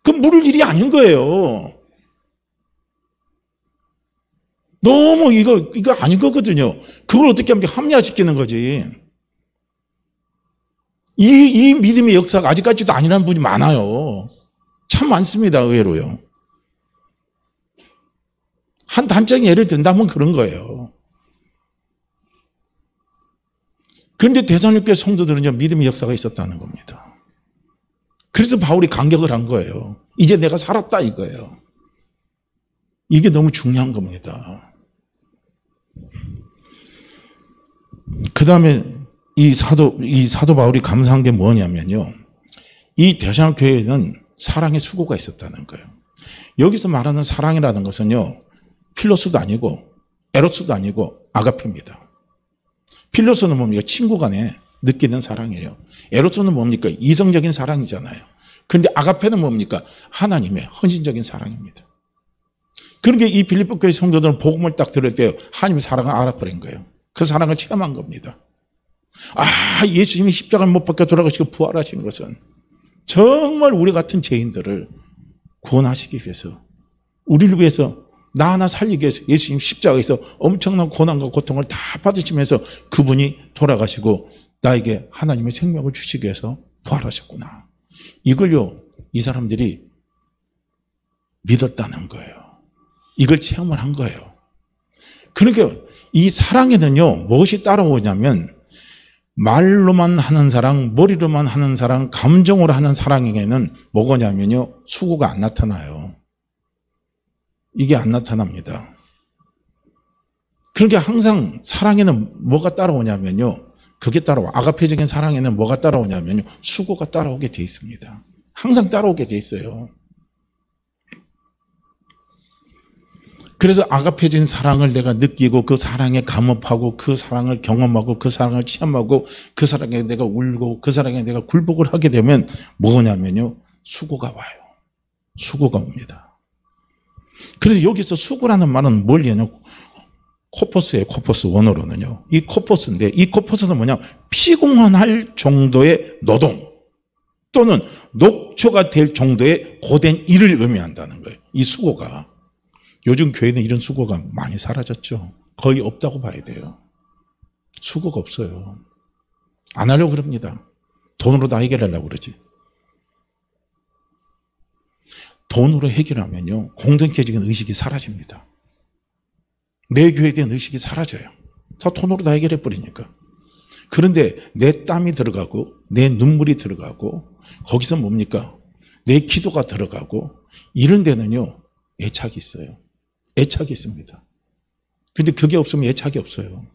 그건 물을 일이 아닌 거예요. 너무 이거 아닌 거거든요. 그걸 어떻게 하면 합리화시키는 거지. 이 믿음의 역사가 아직까지도 아니라는 분이 많아요. 참 많습니다, 의외로요. 한 단적인 예를 든다면 그런 거예요. 그런데 데살로니가 성도들은요, 믿음의 역사가 있었다는 겁니다. 그래서 바울이 감격을 한 거예요. 이제 내가 살았다 이거예요. 이게 너무 중요한 겁니다. 그 다음에 이 사도 바울이 감사한 게 뭐냐면요, 이 데살로니가 교회에는 사랑의 수고가 있었다는 거예요. 여기서 말하는 사랑이라는 것은요, 필로스도 아니고 에로스도 아니고 아가페입니다. 필로스는 뭡니까? 친구 간에 느끼는 사랑이에요. 에로스는 뭡니까? 이성적인 사랑이잖아요. 그런데 아가페는 뭡니까? 하나님의 헌신적인 사랑입니다. 그러니까 이 빌립보 교회 성도들은 복음을 딱 들을 때 하나님의 사랑을 알아버린 거예요. 그 사랑을 체험한 겁니다. 아, 예수님이 십자가를 못 박혀 돌아가시고 부활하신 것은 정말 우리 같은 죄인들을 구원하시기 위해서, 우리를 위해서, 나 하나 살리기 위해서 예수님 십자가에서 엄청난 고난과 고통을 다 받으시면서 그분이 돌아가시고 나에게 하나님의 생명을 주시기 위해서 부활하셨구나. 이걸요, 이 사람들이 믿었다는 거예요. 이걸 체험을 한 거예요. 그러니까 이 사랑에는요, 무엇이 따라오냐면, 말로만 하는 사랑, 머리로만 하는 사랑, 감정으로 하는 사랑에게는 뭐냐면요, 수고가 안 나타나요. 이게 안 나타납니다. 그러니까 항상 사랑에는 뭐가 따라오냐면요, 그게 따라와. 아가페적인 사랑에는 뭐가 따라오냐면요, 수고가 따라오게 돼 있습니다. 항상 따라오게 돼 있어요. 그래서 아가페적인 사랑을 내가 느끼고 그 사랑에 감업하고 그 사랑을 경험하고 그 사랑을 체험하고 그 사랑에 내가 울고 그 사랑에 내가 굴복을 하게 되면 뭐냐면요, 수고가 와요. 수고가 옵니다. 그래서 여기서 수고라는 말은 뭘 얘기하냐, 코포스예요. 코포스 원어로는요. 이 코포스인데, 이 코포스는 뭐냐, 피곤할 정도의 노동 또는 녹초가 될 정도의 고된 일을 의미한다는 거예요. 이 수고가. 요즘 교회는 이런 수고가 많이 사라졌죠. 거의 없다고 봐야 돼요. 수고가 없어요. 안 하려고 그럽니다. 돈으로 다 해결하려고 그러지. 돈으로 해결하면요, 공동체적인 의식이 사라집니다. 내 교회에 대한 의식이 사라져요. 다 돈으로 다 해결해 버리니까. 그런데 내 땀이 들어가고 내 눈물이 들어가고 거기서 뭡니까? 내 기도가 들어가고 이런 데는요, 애착이 있어요. 애착이 있습니다. 그런데 그게 없으면 애착이 없어요.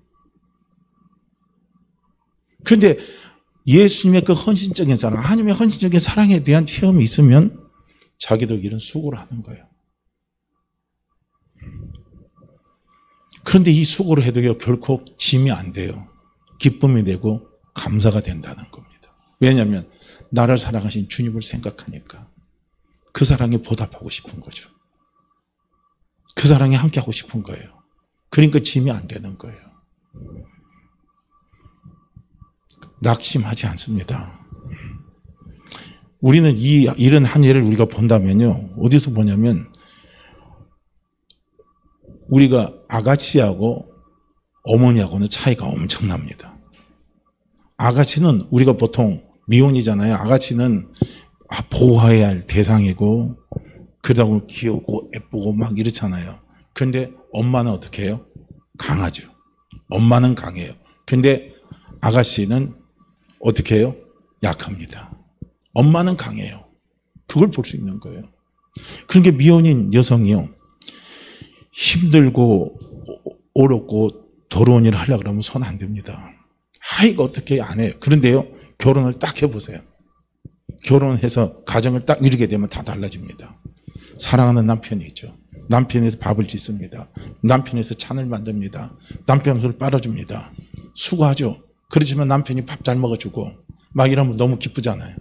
그런데 예수님의 그 헌신적인 사랑, 하나님의 헌신적인 사랑에 대한 체험이 있으면 자기도 이런 수고를 하는 거예요. 그런데 이 수고를 해도요, 결코 짐이 안 돼요. 기쁨이 되고 감사가 된다는 겁니다. 왜냐하면 나를 사랑하신 주님을 생각하니까 그 사랑에 보답하고 싶은 거죠. 그 사랑에 함께하고 싶은 거예요. 그러니까 짐이 안 되는 거예요. 낙심하지 않습니다. 우리는 이런 한 예를 우리가 본다면요, 어디서 보냐면, 우리가 아가씨하고 어머니하고는 차이가 엄청납니다. 아가씨는 우리가 보통 미혼이잖아요. 아가씨는 보호해야 할 대상이고, 그러다 귀엽고 예쁘고 막 이렇잖아요. 그런데 엄마는 어떻게 해요? 강하죠. 엄마는 강해요. 그런데 아가씨는 어떻게 해요? 약합니다. 엄마는 강해요. 그걸 볼 수 있는 거예요. 그러니까 미혼인 여성이요, 힘들고 어렵고 더러운 일을 하려고 그러면 손 안 댑니다. 이거 어떻게 안 해요. 그런데요, 결혼을 딱 해보세요. 결혼해서 가정을 딱 이루게 되면 다 달라집니다. 사랑하는 남편이 있죠. 남편에서 밥을 짓습니다. 남편에서 찬을 만듭니다. 남편을 빨아줍니다. 수고하죠. 그렇지만 남편이 밥 잘 먹어주고 막 이러면 너무 기쁘잖아요.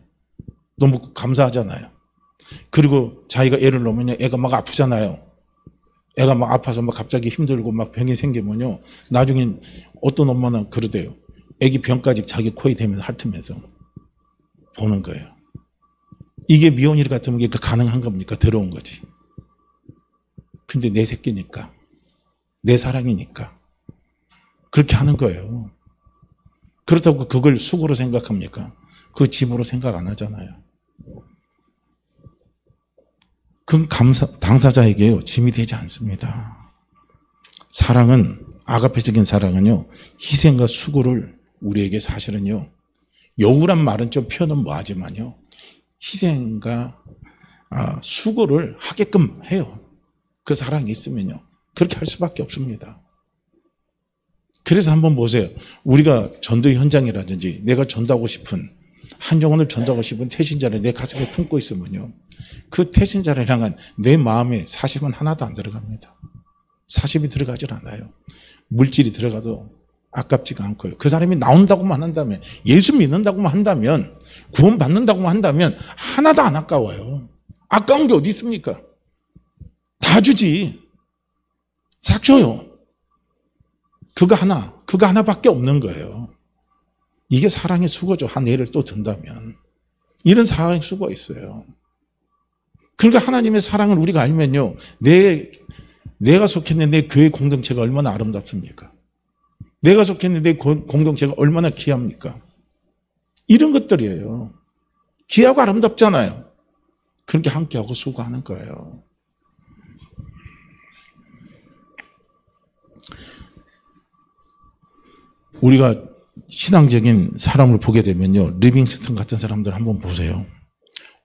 너무 감사하잖아요. 그리고 자기가 애를 놓으면 애가 막 아프잖아요. 애가 막 아파서 막 갑자기 힘들고 막 병이 생기면요, 나중엔 어떤 엄마는 그러대요. 애기 병까지 자기 코에 대면서 핥으면서 보는 거예요. 이게 미혼일 같으면 이게 가능한 겁니까? 더러운 거지. 근데 내 새끼니까, 내 사랑이니까 그렇게 하는 거예요. 그렇다고 그걸 수고로 생각합니까? 그 짐으로 생각 안 하잖아요. 그건 당사자에게요, 짐이 되지 않습니다. 사랑은, 아가페적인 사랑은요, 희생과 수고를 우리에게 사실은요, 여우란 말은 좀 표현은 뭐하지만요, 희생과 수고를 하게끔 해요. 그 사랑이 있으면요. 그렇게 할 수밖에 없습니다. 그래서 한번 보세요. 우리가 전도 현장이라든지 내가 전도하고 싶은, 한정원을 전도하고 싶은 태신자를 내 가슴에 품고 있으면요, 그 태신자를 향한 내 마음에 사심은 하나도 안 들어갑니다. 사심이 들어가질 않아요. 물질이 들어가도 아깝지가 않고요. 그 사람이 나온다고만 한다면, 예수 믿는다고만 한다면, 구원 받는다고만 한다면 하나도 안 아까워요. 아까운 게 어디 있습니까? 다 주지. 싹 줘요. 그거 하나밖에 없는 거예요. 이게 사랑의 수고죠. 한 예를 또 든다면. 이런 사랑의 수고가 있어요. 그러니까 하나님의 사랑을 우리가 알면요, 내가 속해 있는 내 교회 공동체가 얼마나 아름답습니까? 내가 속해 있는 내 공동체가 얼마나 귀합니까? 이런 것들이에요. 귀하고 아름답잖아요. 그렇게 함께하고 수고하는 거예요. 우리가 신앙적인 사람을 보게 되면요, 리빙스턴 같은 사람들 한번 보세요.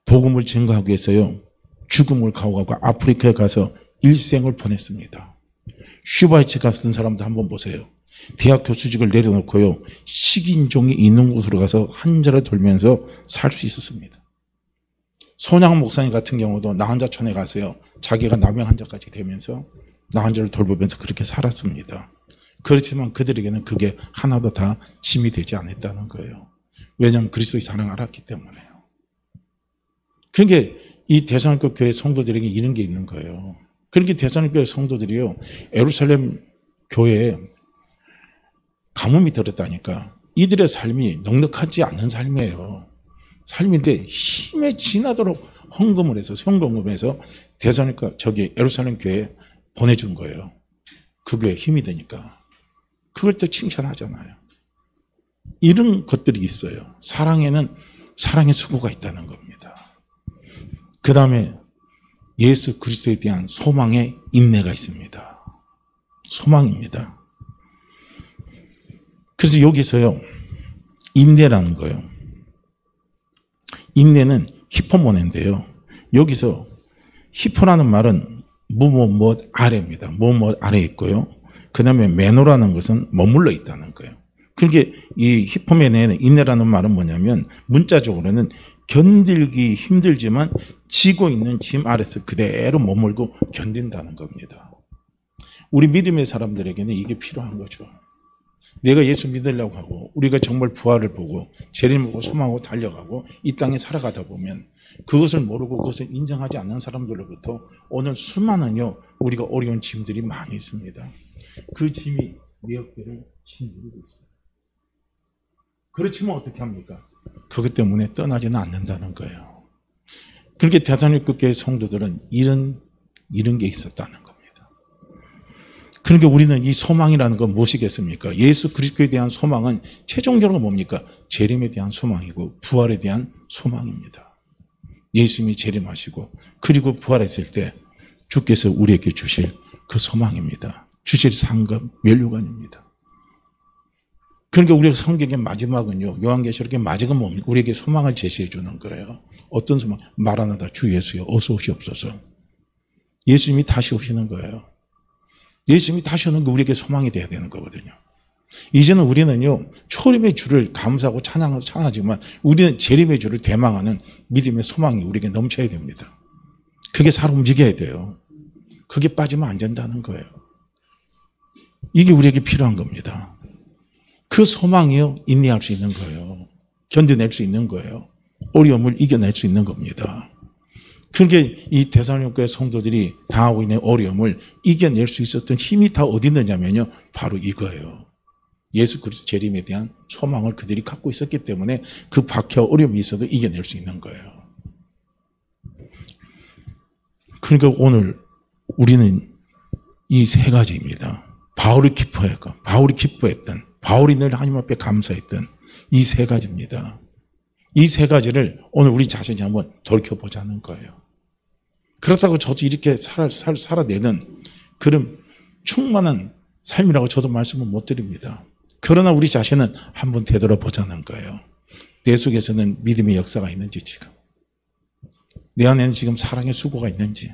복음을 증거하기 위해서요, 죽음을 각오하고 아프리카에 가서 일생을 보냈습니다. 슈바이츠 같은 사람도 한번 보세요. 대학 교수직을 내려놓고요, 식인종이 있는 곳으로 가서 한자를 돌면서 살 수 있었습니다. 손양 목사님 같은 경우도 나환자촌에 가서요, 자기가 남양 환자까지 되면서 나환자를 돌보면서 그렇게 살았습니다. 그렇지만 그들에게는 그게 하나도 다 짐이 되지 않았다는 거예요. 왜냐하면 그리스도의 사랑을 알았기 때문에요. 그러니까 이 데살로니가 교회 성도들에게 이런 게 있는 거예요. 그렇게 데살로니가 교회 성도들이요, 예루살렘 교회에 가뭄이 들었다니까 이들의 삶이 넉넉하지 않는 삶이에요. 삶인데 힘에 지나도록 헌금을 해서 성금을 해서 데살로니가 예루살렘 교회에 보내준 거예요. 그 교회에 힘이 되니까. 그걸 또 칭찬하잖아요. 이런 것들이 있어요. 사랑에는 사랑의 수고가 있다는 겁니다. 그 다음에 예수 그리스도에 대한 소망의 인내가 있습니다. 소망입니다. 그래서 여기서요, 인내라는 거예요. 인내는 히포모네인데요. 여기서 히포라는 말은 무엇 아래입니다. 무엇 아래에 있고요. 그 다음에 메노라는 것은 머물러 있다는 거예요. 그러니까 이 히포메네의 인내라는 말은 뭐냐면 문자적으로는 견딜기 힘들지만 지고 있는 짐 아래서 그대로 머물고 견딘다는 겁니다. 우리 믿음의 사람들에게는 이게 필요한 거죠. 내가 예수 믿으려고 하고 우리가 정말 부활을 보고 재림을 보고 소망하고 달려가고 이 땅에 살아가다 보면 그것을 모르고 그것을 인정하지 않는 사람들로부터 오늘 수많은요, 우리가 어려운 짐들이 많이 있습니다. 그 짐이 내 어깨를 짓누르고 있어요. 그렇지만 어떻게 합니까? 그것 때문에 떠나지는 않는다는 거예요. 그렇게 데살로니가 교회 성도들은 이런 게 있었다는 겁니다. 그러니까 우리는 이 소망이라는 건 무엇이겠습니까? 예수 그리스도에 대한 소망은 최종적으로 뭡니까? 재림에 대한 소망이고 부활에 대한 소망입니다. 예수님이 재림하시고 그리고 부활했을 때 주께서 우리에게 주실 그 소망입니다. 주실 상급 면류관입니다. 그러니까 우리가 성경의 마지막은요, 요한계시록의 마지막은 뭡니까? 우리에게 소망을 제시해 주는 거예요. 어떤 소망? 마라나다 주 예수여 어서 오시옵소서. 예수님이 다시 오시는 거예요. 예수님이 다시 오는 게 우리에게 소망이 돼야 되는 거거든요. 이제는 우리는요, 초림의 주를 감사하고 찬양하지만 우리는 재림의 주를 대망하는 믿음의 소망이 우리에게 넘쳐야 됩니다. 그게 살아 움직여야 돼요. 그게 빠지면 안 된다는 거예요. 이게 우리에게 필요한 겁니다. 그 소망이요, 인내할 수 있는 거예요. 견뎌낼 수 있는 거예요. 어려움을 이겨낼 수 있는 겁니다. 그러니까 이 데살로니가 교회 성도들이 당하고 있는 어려움을 이겨낼 수 있었던 힘이 다 어디 있느냐면요, 바로 이거예요. 예수 그리스도 재림에 대한 소망을 그들이 갖고 있었기 때문에 그 박해와 어려움이 있어도 이겨낼 수 있는 거예요. 그러니까 오늘 우리는 이 세 가지입니다. 바울이 기뻐했던, 바울이 늘 하나님 앞에 감사했던 이 세 가지입니다. 이 세 가지를 오늘 우리 자신이 한번 돌이켜보자는 거예요. 그렇다고 저도 이렇게 살아내는 그런 충만한 삶이라고 저도 말씀을 못 드립니다. 그러나 우리 자신은 한번 되돌아보자는 거예요. 내 속에서는 믿음의 역사가 있는지, 지금 내 안에는 지금 사랑의 수고가 있는지,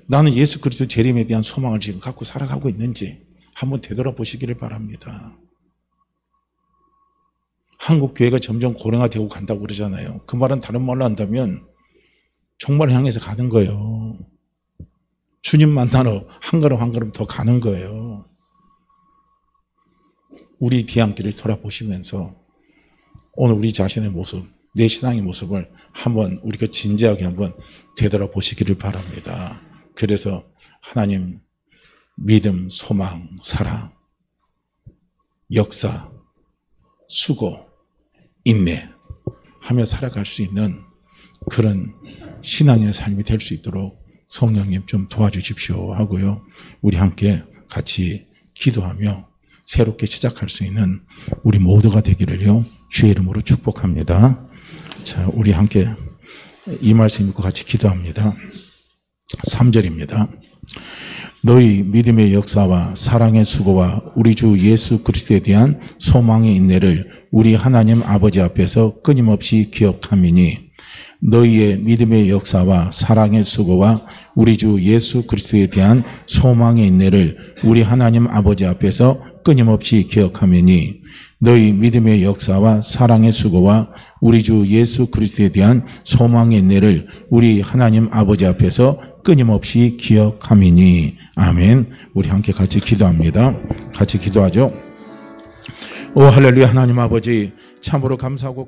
나는 예수 그리스도 재림에 대한 소망을 지금 갖고 살아가고 있는지 한번 되돌아보시기를 바랍니다. 한국 교회가 점점 고령화되고 간다고 그러잖아요. 그 말은 다른 말로 한다면 종말을 향해서 가는 거예요. 주님 만나러 한 걸음 한 걸음 더 가는 거예요. 우리 뒤안길을 돌아보시면서 오늘 우리 자신의 모습, 내 신앙의 모습을 한번 우리가 진지하게 한번 되돌아보시기를 바랍니다. 그래서 하나님 믿음, 소망, 사랑, 역사, 수고, 인내 하며 살아갈 수 있는 그런 신앙의 삶이 될 수 있도록 성령님 좀 도와주십시오 하고요. 우리 함께 같이 기도하며 새롭게 시작할 수 있는 우리 모두가 되기를요, 주의 이름으로 축복합니다. 자, 우리 함께 이 말씀 읽고 같이 기도합니다. 3절입니다. 너희 믿음의 역사와 사랑의 수고와 우리 주 예수 그리스도에 대한 소망의 인내를 우리 하나님 아버지 앞에서 끊임없이 기억함이니, 너희의 믿음의 역사와 사랑의 수고와 우리 주 예수 그리스도에 대한 소망의 인내를 우리 하나님 아버지 앞에서 끊임없이 기억함이니, 너희 믿음의 역사와 사랑의 수고와 우리 주 예수 그리스도에 대한 소망의 인내를 우리 하나님 아버지 앞에서 끊임없이 기억함이니. 아멘. 우리 함께 같이 기도합니다. 같이 기도하죠. 오 할렐루야. 하나님 아버지, 참으로 감사하고